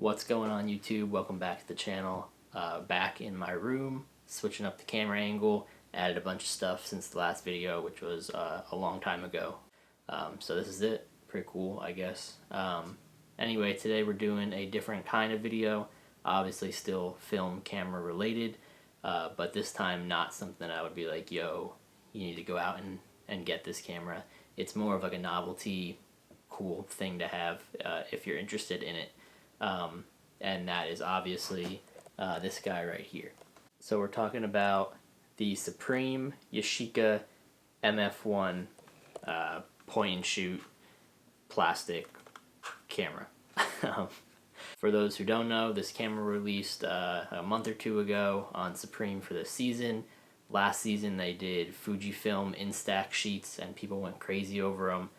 What's going on, YouTube? Welcome back to the channel. Back in my room, switching up the camera angle, added a bunch of stuff since the last video, which was a long time ago. So this is it. Pretty cool, I guess. Anyway, today we're doing a different kind of video, obviously still film camera related, but this time not something I would be like, yo, you need to go out and get this camera. It's more of like a novelty, cool thing to have if you're interested in it. And that is obviously this guy right here. So we're talking about the Supreme Yashica MF1 point and shoot plastic camera. For those who don't know, this camera released a month or two ago on Supreme for the season. Last season they did Fujifilm Instax sheets and people went crazy over them.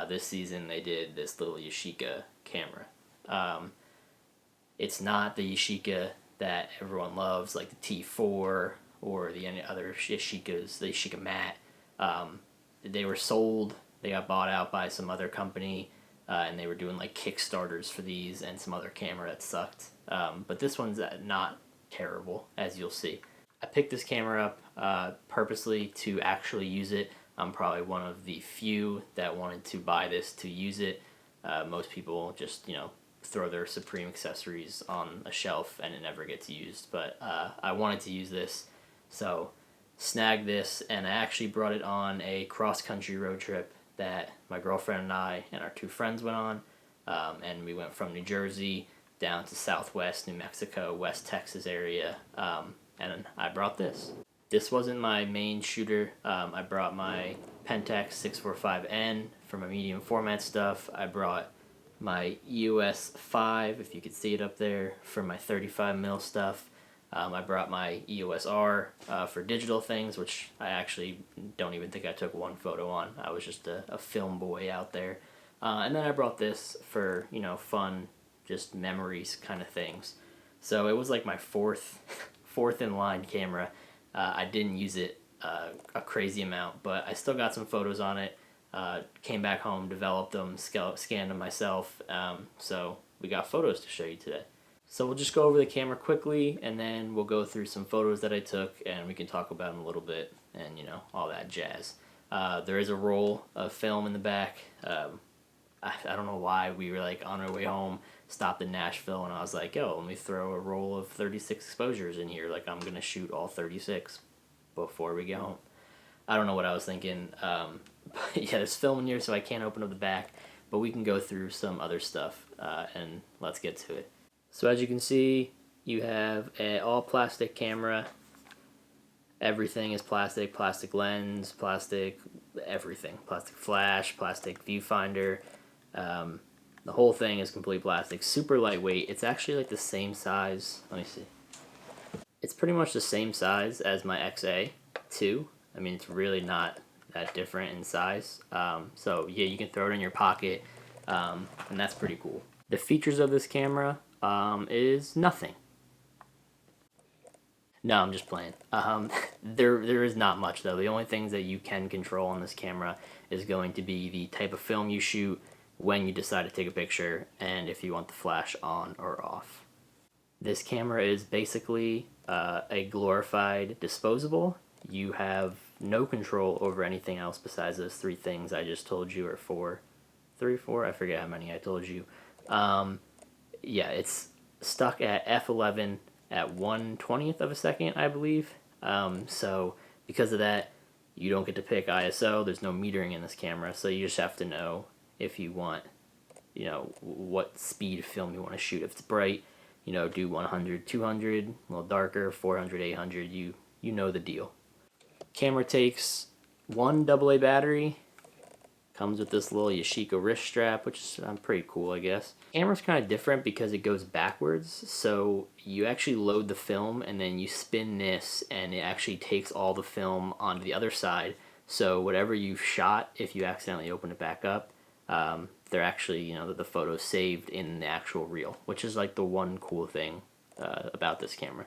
This season they did this little Yashica camera. It's not the Yashica that everyone loves, like the T4 or the any other Yashicas, the Yashica Matte. They were sold, they got bought out by some other company, and they were doing like Kickstarters for these and some other camera that sucked. But this one's not terrible, as you'll see. I picked this camera up purposely to actually use it. I'm probably one of the few that wanted to buy this to use it. Most people just, throw their Supreme accessories on a shelf and it never gets used, but I wanted to use this, so snagged this, and I actually brought it on a cross-country road trip that my girlfriend and I and our two friends went on, and we went from New Jersey down to Southwest New Mexico, West Texas area, and I brought this. This wasn't my main shooter. I brought my Pentax 645N for my medium format stuff. I brought my EOS 5, if you could see it up there, for my 35mm stuff. I brought my EOS R for digital things, which I actually don't even think I took one photo on. I was just a film boy out there. And then I brought this for, fun, just memories kind of things. So it was like my fourth in line camera. I didn't use it a crazy amount, but I still got some photos on it. Came back home, developed them, scanned them myself, so we got photos to show you today. So we'll just go over the camera quickly, and then we'll go through some photos that I took, and we can talk about them a little bit, and all that jazz. There is a roll of film in the back. I don't know why, we were like on our way home, stopped in Nashville, and I was like, yo, let me throw a roll of 36 exposures in here, like I'm gonna shoot all 36 before we get home. I don't know what I was thinking. But yeah, there's film in here, so I can't open up the back, but we can go through some other stuff, and let's get to it. So as you can see, you have an all-plastic camera. Everything is plastic, plastic lens, plastic everything. Plastic flash, plastic viewfinder. The whole thing is complete plastic, super lightweight. It's actually like the same size, let me see. It's pretty much the same size as my XA2. I mean, it's really not that different in size. So yeah, you can throw it in your pocket, and that's pretty cool. The features of this camera is nothing. No, I'm just playing. There is not much though. The only things that you can control on this camera is going to be the type of film you shoot, when you decide to take a picture, and if you want the flash on or off. This camera is basically a glorified disposable. You have no control over anything else besides those three things I just told you, or four, I forget how many I told you. Yeah, it's stuck at f11 at 1/20th of a second, I believe. So because of that, you don't get to pick ISO. There's no metering in this camera, so you just have to know if you want, what speed film you want to shoot. If it's bright, do 100, 200, a little darker, 400, 800, you know the deal. Camera takes one AA battery, comes with this little Yashica wrist strap, which is pretty cool, I guess. Camera's kind of different because it goes backwards, so you actually load the film and then you spin this and it actually takes all the film onto the other side, so whatever you've shot, if you accidentally open it back up, they're actually, the photos saved in the actual reel, which is like the one cool thing about this camera.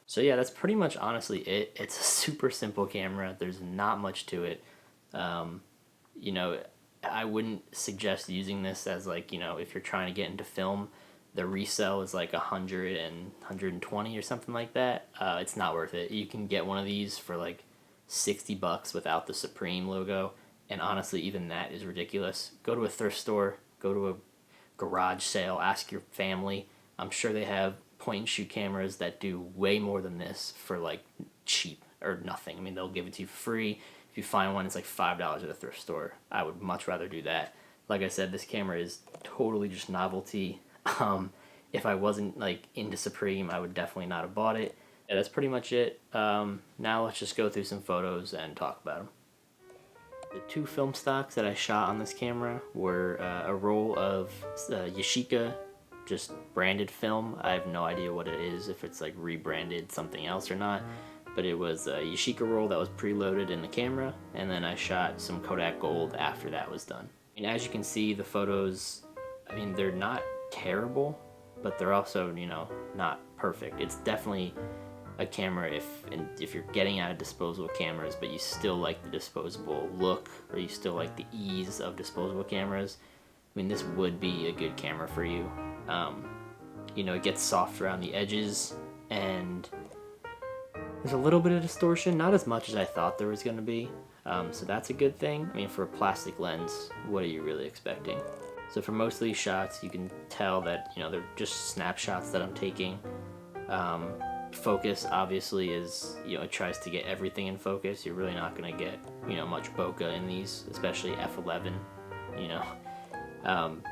So yeah, that's pretty much honestly it. It's a super simple camera. There's not much to it. I wouldn't suggest using this as like, if you're trying to get into film. the resale is like 100 and 120 or something like that. It's not worth it. You can get one of these for like $60 without the Supreme logo, and honestly, even that is ridiculous. Go to a thrift store, go to a garage sale, ask your family. I'm sure they have point and shoot cameras that do way more than this for like cheap or nothing. I mean, they'll give it to you for free. If you find one, it's like $5 at a thrift store. I would much rather do that. Like I said, this camera is totally just novelty. If I wasn't like into Supreme, I would definitely not have bought it. Yeah, that's pretty much it. Now let's just go through some photos and talk about them. The 2 film stocks that I shot on this camera were a roll of Yashica, just branded film. I have no idea what it is, if it's like rebranded something else or not. But it was a Yashica roll that was preloaded in the camera, and then I shot some Kodak Gold after that was done. And as you can see, the photos, I mean, they're not terrible, but they're also, you know, not perfect. It's definitely a camera if you're getting out of disposable cameras, but you still like the disposable look, or you still like the ease of disposable cameras. I mean, this would be a good camera for you. You know, it gets soft around the edges, and there's a little bit of distortion, not as much as I thought there was going to be. So that's a good thing. I mean, for a plastic lens, what are you really expecting? So for most of these shots, you can tell that, you know, they're just snapshots that I'm taking. Focus obviously is, you know, it tries to get everything in focus. You're really not going to get, you know, much bokeh in these, especially f11, you know.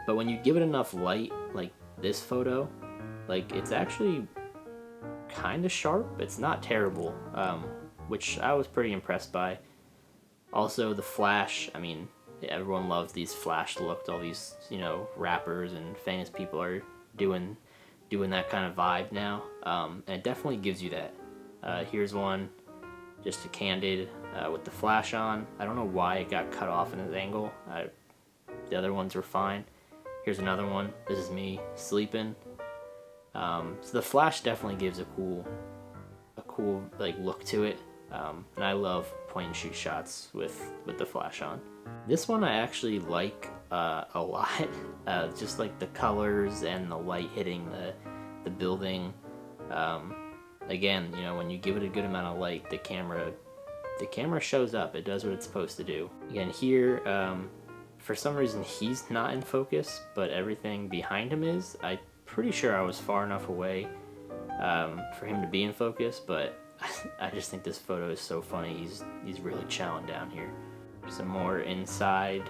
But when you give it enough light, like this photo, like it's actually kind of sharp. It's not terrible, which I was pretty impressed by. Also, the flash, I mean, everyone loves these flash looked. All these, you know, rappers and famous people are doing that kind of vibe now, and it definitely gives you that. Here's one, just a candid with the flash on. I don't know why it got cut off in this angle. The other ones were fine. Here's another one. This is me sleeping. So the flash definitely gives a cool like look to it, and I love point and shoot shots with the flash on. This one I actually like a lot, just like the colors and the light hitting the building. Again, you know, when you give it a good amount of light, the camera shows up. It does what it's supposed to do. Again, here, for some reason he's not in focus, but everything behind him is. I'm pretty sure I was far enough away for him to be in focus, but I just think this photo is so funny. He's really chowing down here. Some more inside,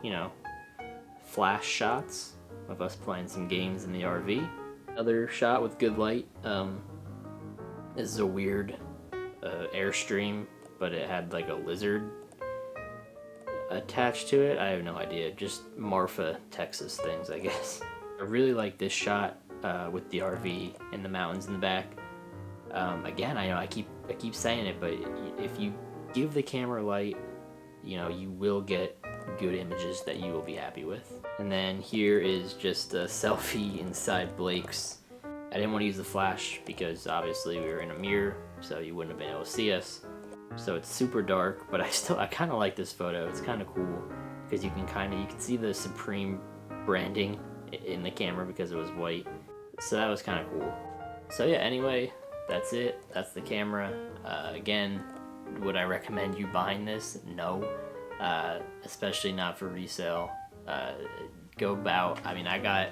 you know, flash shots of us playing some games in the RV. Another shot with good light. This is a weird Airstream, but it had like a lizard attached to it. I have no idea. Just Marfa, Texas things, I guess. I really like this shot with the RV and the mountains in the back. Again, I know I keep saying it, but if you give the camera light, you know, you will get good images that you will be happy with. And then here is just a selfie inside Blake's. I didn't want to use the flash because obviously we were in a mirror, so you wouldn't have been able to see us. So it's super dark, but I kind of like this photo. It's kind of cool because you can see the Supreme branding in the camera because it was white. So that was kind of cool. So yeah, anyway, that's it. That's the camera. Again, would I recommend you buying this? No, especially not for resale. Go about, I mean, I got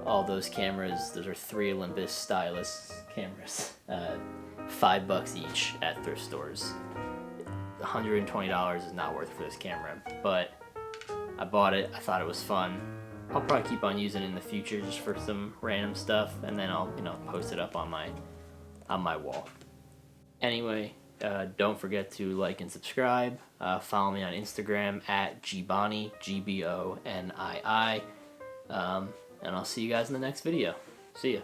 all those cameras. Those are 3 Olympus stylus cameras. $5 each at thrift stores. $120 is not worth it for this camera, but I bought it. I thought it was fun. I'll probably keep on using it in the future just for some random stuff, and then I'll, you know, post it up on my wall. Anyway, don't forget to like and subscribe. Follow me on Instagram at gbonii, Gbonii, and I'll see you guys in the next video. See ya.